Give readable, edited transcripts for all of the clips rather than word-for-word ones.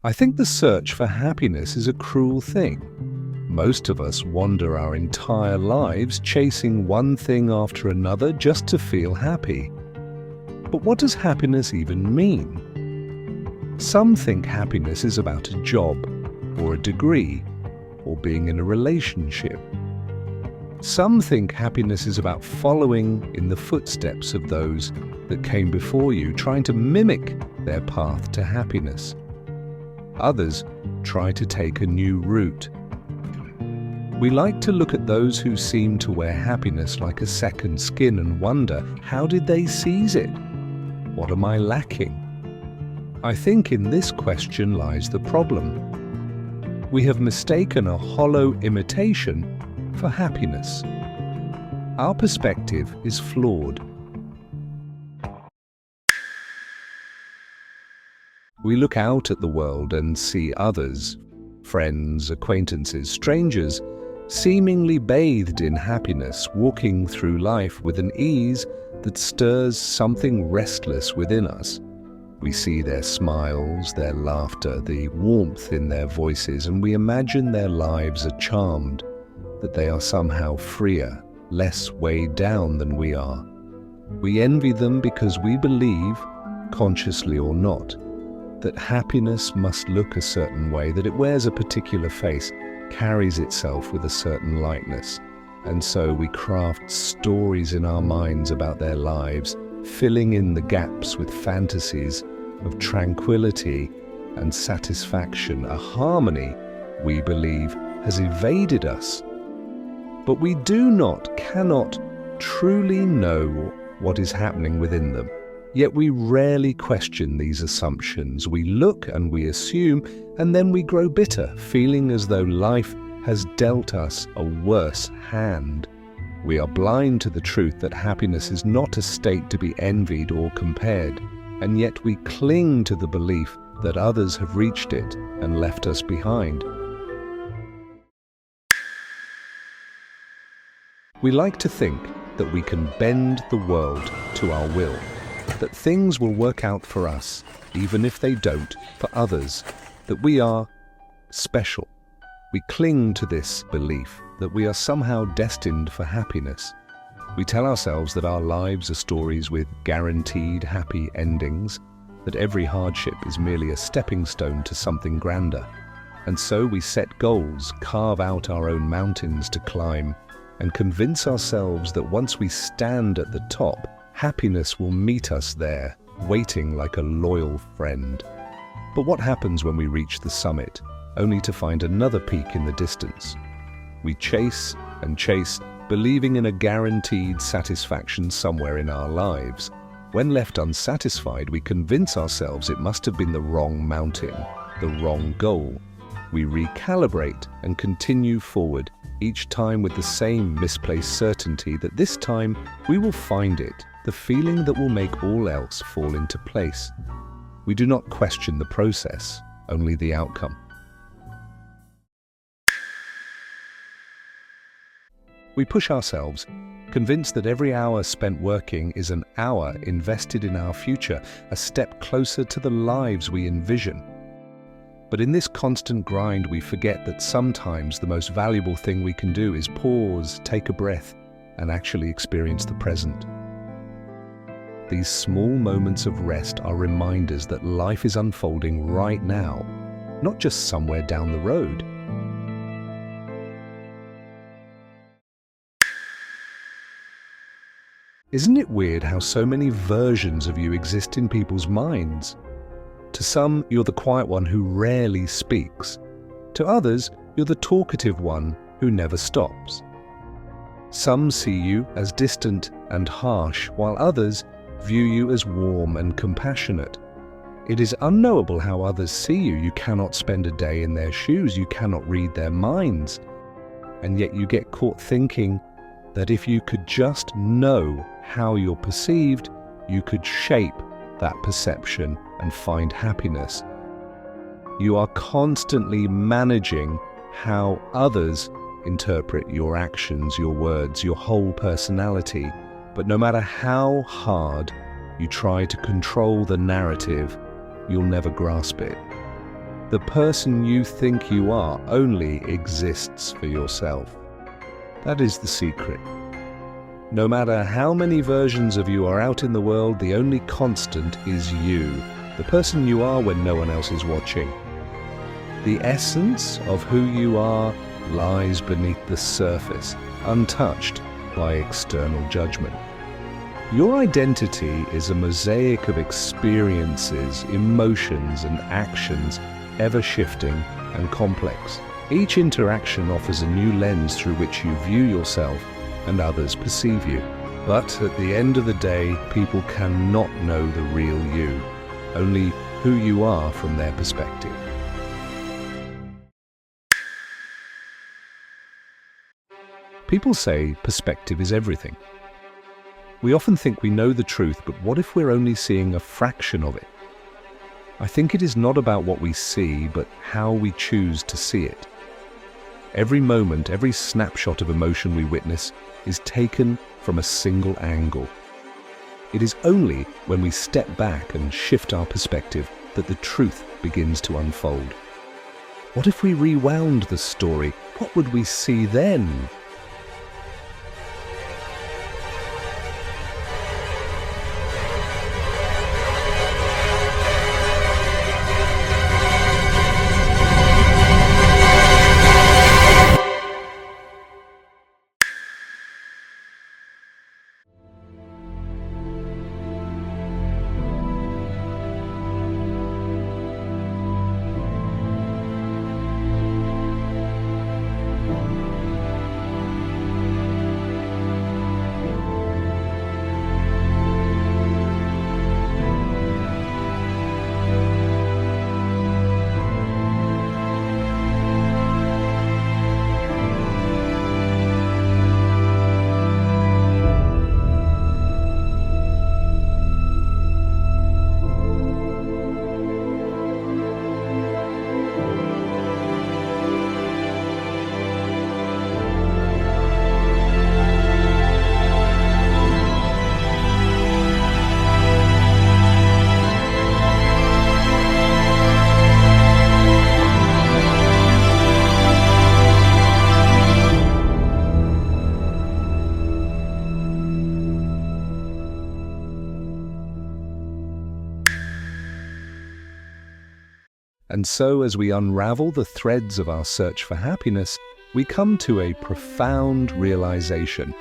I think the search for happiness is a cruel thing. Most of us wander our entire lives chasing one thing after another just to feel happy. But what does happiness even mean? Some think happiness is about a job, or a degree, or being in a relationship. Some think happiness is about following in the footsteps of those that came before you, trying to mimic their path to happiness. Others try to take a new route. We like to look at those who seem to wear happiness like a second skin and wonder, how did they seize it? What am I lacking? I think in this question lies the problem. We have mistaken a hollow imitation for happiness. Our perspective is flawed. We look out at the world and see others, friends, acquaintances, strangers, seemingly bathed in happiness, walking through life with an ease that stirs something restless within us. We see their smiles, their laughter, the warmth in their voices, and we imagine their lives are charmed, that they are somehow freer, less weighed down than we are. We envy them because we believe, consciously or not, that happiness must look a certain way, that it wears a particular face, carries itself with a certain lightness. And so we craft stories in our minds about their lives, filling in the gaps with fantasies of tranquility and satisfaction, a harmony we believe has evaded us. But we cannot truly know what is happening within them. Yet we rarely question these assumptions. We look and we assume, and then we grow bitter, feeling as though life has dealt us a worse hand. We are blind to the truth that happiness is not a state to be envied or compared, and yet we cling to the belief that others have reached it and left us behind. We like to think that we can bend the world to our will, that things will work out for us, even if they don't for others, that we are special. We cling to this belief that we are somehow destined for happiness. We tell ourselves that our lives are stories with guaranteed happy endings, that every hardship is merely a stepping stone to something grander. And so we set goals, carve out our own mountains to climb, and convince ourselves that once we stand at the top, happiness will meet us there, waiting like a loyal friend. But what happens when we reach the summit, only to find another peak in the distance? We chase and chase, believing in a guaranteed satisfaction somewhere in our lives. When left unsatisfied, we convince ourselves it must have been the wrong mountain, the wrong goal. We recalibrate and continue forward, each time with the same misplaced certainty that this time we will find it, the feeling that will make all else fall into place. We do not question the process, only the outcome. We push ourselves, convinced that every hour spent working is an hour invested in our future, a step closer to the lives we envision. But in this constant grind, we forget that sometimes the most valuable thing we can do is pause, take a breath, and actually experience the present. These small moments of rest are reminders that life is unfolding right now, not just somewhere down the road. Isn't it weird how so many versions of you exist in people's minds? To some, you're the quiet one who rarely speaks. To others, you're the talkative one who never stops. Some see you as distant and harsh, while others view you as warm and compassionate. It is unknowable how others see you. You cannot spend a day in their shoes. You cannot read their minds. And yet you get caught thinking that if you could just know how you're perceived, you could shape that perception and find happiness. You are constantly managing how others interpret your actions, your words, your whole personality. But no matter how hard you try to control the narrative, you'll never grasp it. The person you think you are only exists for yourself. That is the secret. No matter how many versions of you are out in the world, the only constant is you, the person you are when no one else is watching. The essence of who you are lies beneath the surface, untouched by external judgment. Your identity is a mosaic of experiences, emotions, and actions, ever shifting and complex. Each interaction offers a new lens through which you view yourself and others perceive you. But at the end of the day, people cannot know the real you, only who you are from their perspective. People say perspective is everything. We often think we know the truth, but what if we're only seeing a fraction of it? I think it is not about what we see, but how we choose to see it. Every moment, every snapshot of emotion we witness is taken from a single angle. It is only when we step back and shift our perspective that the truth begins to unfold. What if we rewound the story? What would we see then? And so, as we unravel the threads of our search for happiness, we come to a profound realization.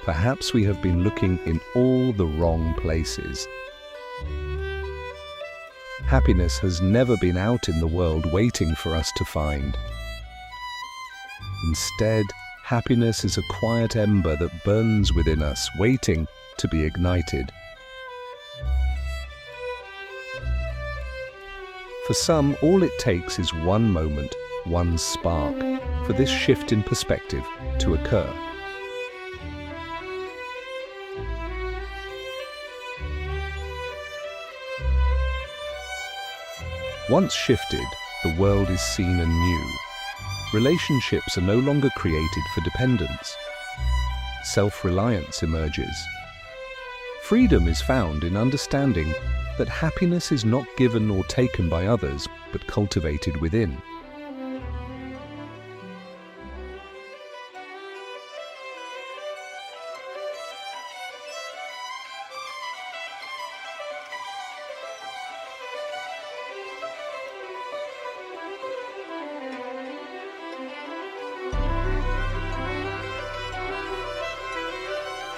Perhaps we have been looking in all the wrong places. Happiness has never been out in the world waiting for us to find. Instead, happiness is a quiet ember that burns within us, waiting to be ignited. For some, all it takes is one moment, one spark, for this shift in perspective to occur. Once shifted, the world is seen anew. Relationships are no longer created for dependence. Self-reliance emerges. Freedom is found in understanding that happiness is not given or taken by others, but cultivated within.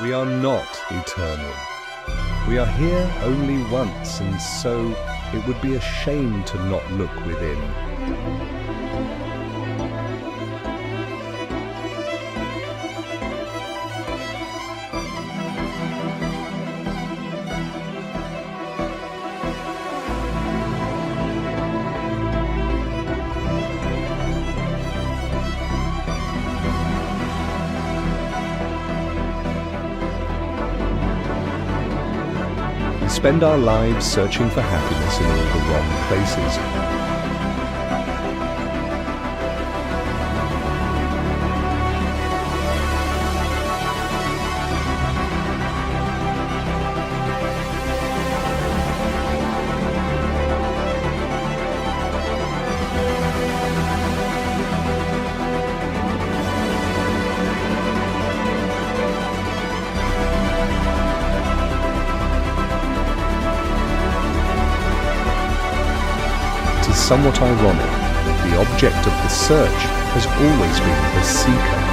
We are not eternal. We are here only once, and so it would be a shame to not look within. We spend our lives searching for happiness in all the wrong places. is somewhat ironic. The object of the search has always been the seeker.